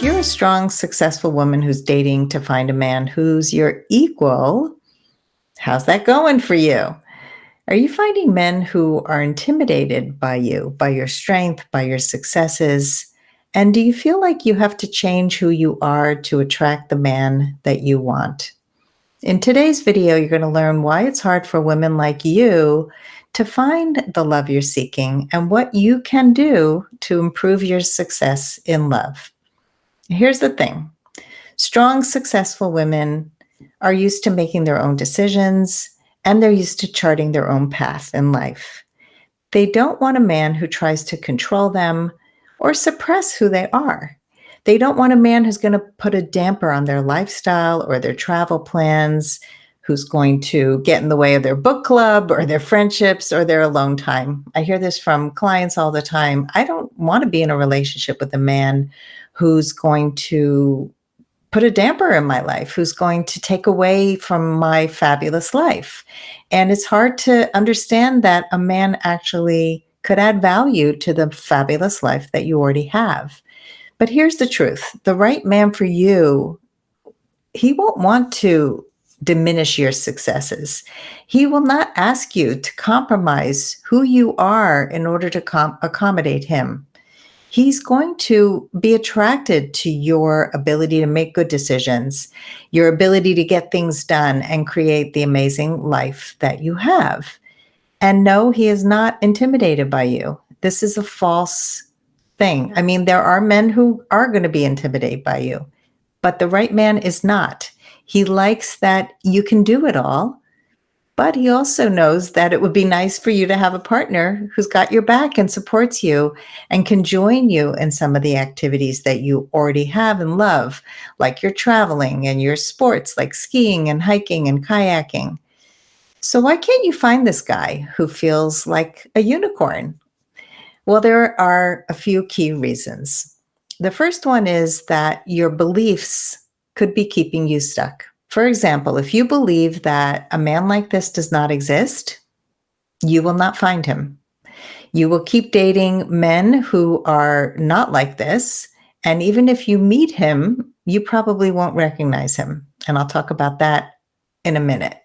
If you're a strong, successful woman who's dating to find a man who's your equal, how's that going for you? Are you finding men who are intimidated by you, by your strength, by your successes? And do you feel like you have to change who you are to attract the man that you want? In today's video, you're going to learn why it's hard for women like you to find the love you're seeking and what you can do to improve your success in love. Here's the thing. Strong, successful women are used to making their own decisions, and they're used to charting their own path in life. They don't want a man who tries to control them or suppress who they are. They don't want a man who's going to put a damper on their lifestyle or their travel plans, who's going to get in the way of their book club or their friendships or their alone time. I hear this from clients all the time. I don't want to be in a relationship with a man who's going to put a damper in my life, who's going to take away from my fabulous life. And it's hard to understand that a man actually could add value to the fabulous life that you already have. But here's the truth. The right man for you, he won't want to diminish your successes. He will not ask you to compromise who you are in order to accommodate him. He's going to be attracted to your ability to make good decisions, your ability to get things done and create the amazing life that you have. And no, he is not intimidated by you. This is a false thing. I mean, there are men who are going to be intimidated by you, but the right man is not. He likes that you can do it all. But he also knows that it would be nice for you to have a partner who's got your back and supports you and can join you in some of the activities that you already have and love, like your traveling and your sports, like skiing and hiking and kayaking. So why can't you find this guy who feels like a unicorn? Well, there are a few key reasons. The first one is that your beliefs could be keeping you stuck. For example, if you believe that a man like this does not exist, you will not find him. You will keep dating men who are not like this. And even if you meet him, you probably won't recognize him. And I'll talk about that in a minute.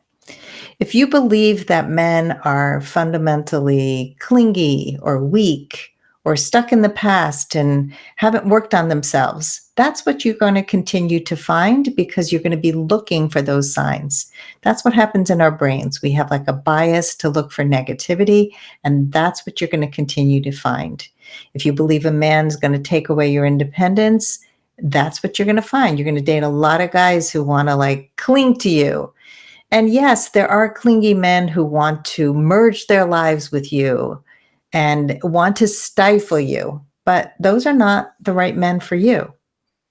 If you believe that men are fundamentally clingy or weak or stuck in the past and haven't worked on themselves, that's what you're going to continue to find because you're going to be looking for those signs. That's what happens in our brains. We have like a bias to look for negativity, and that's what you're going to continue to find. If you believe a man's going to take away your independence, that's what you're going to find. You're going to date a lot of guys who want to like cling to you. And yes, there are clingy men who want to merge their lives with you and want to stifle you, but those are not the right men for you.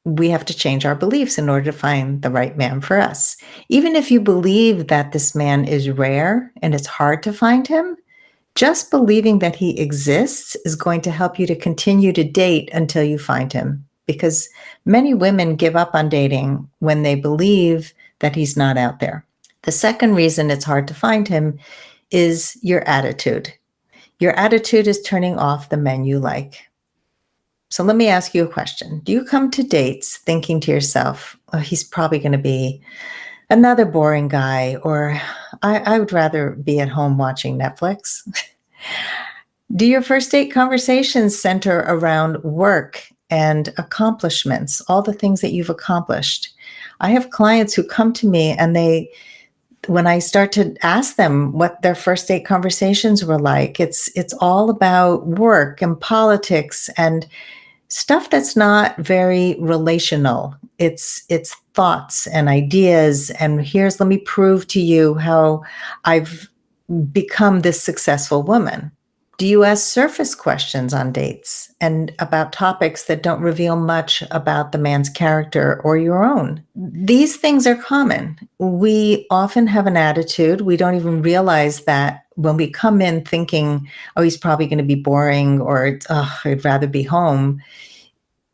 We have to change our beliefs in order to find the right man for us. Even if you believe that this man is rare and it's hard to find him, just believing that he exists is going to help you to continue to date until you find him, because many women give up on dating when they believe that he's not out there. The second reason it's hard to find him is your attitude. Your attitude is turning off the men you like. So let me ask you a question. Do you come to dates thinking to yourself, oh, he's probably going to be another boring guy, or I would rather be at home watching Netflix? Do your first date conversations center around work and accomplishments, all the things that you've accomplished? I have clients who come to me and when I start to ask them what their first date conversations were like, it's all about work and politics and stuff that's not very relational. It's thoughts and ideas. And let me prove to you how I've become this successful woman. Do you ask surface questions on dates and about topics that don't reveal much about the man's character or your own? These things are common. We often have an attitude. We don't even realize that when we come in thinking, oh, he's probably going to be boring, or oh, I'd rather be home.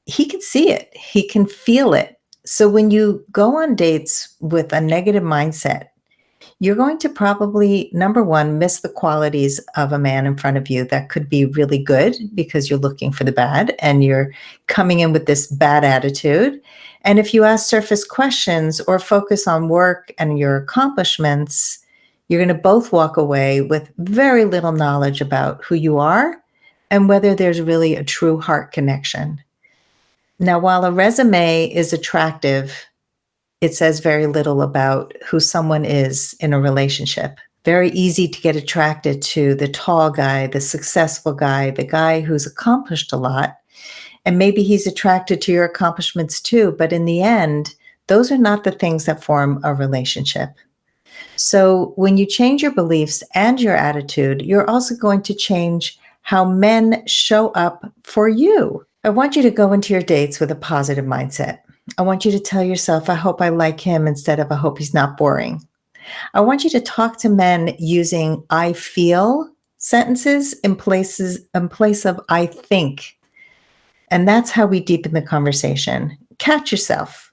He can see it. He can feel it. So when you go on dates with a negative mindset, you're going to probably, number one, miss the qualities of a man in front of you that could be really good because you're looking for the bad and you're coming in with this bad attitude. And if you ask surface questions or focus on work and your accomplishments, you're going to both walk away with very little knowledge about who you are and whether there's really a true heart connection. Now, while a resume is attractive, it says very little about who someone is in a relationship. Very easy to get attracted to the tall guy, the successful guy, the guy who's accomplished a lot. And maybe he's attracted to your accomplishments too. But in the end, those are not the things that form a relationship. So when you change your beliefs and your attitude, you're also going to change how men show up for you. I want you to go into your dates with a positive mindset. I want you to tell yourself, I hope I like him instead of I hope he's not boring. I want you to talk to men using I feel sentences in place of I think. And that's how we deepen the conversation. Catch yourself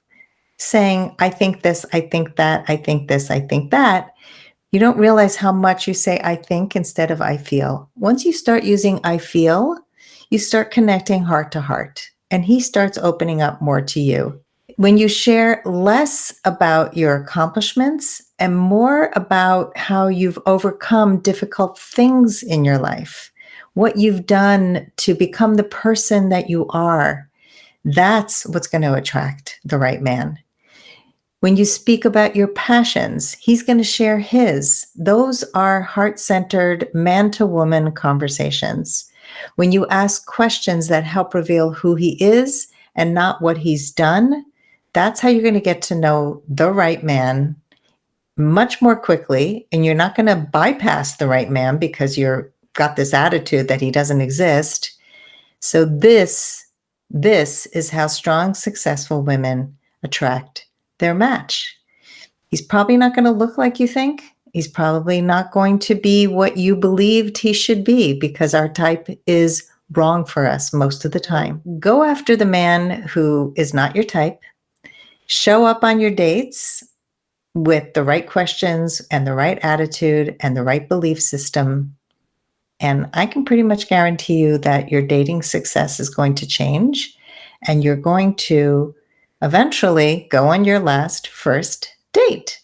saying, I think this, I think that, I think this, I think that. You don't realize how much you say I think instead of I feel. Once you start using I feel, you start connecting heart to heart, and he starts opening up more to you. When you share less about your accomplishments and more about how you've overcome difficult things in your life, what you've done to become the person that you are, that's what's going to attract the right man. When you speak about your passions, he's going to share his. Those are heart-centered, man-to-woman conversations. When you ask questions that help reveal who he is and not what he's done, that's how you're going to get to know the right man much more quickly. And you're not going to bypass the right man because you're got this attitude that he doesn't exist. So this is how strong, successful women attract their match. He's probably not going to look like you think. He's probably not going to be what you believed he should be because our type is wrong for us most of the time. Go after the man who is not your type. Show up on your dates with the right questions and the right attitude and the right belief system. And I can pretty much guarantee you that your dating success is going to change and you're going to eventually go on your first date.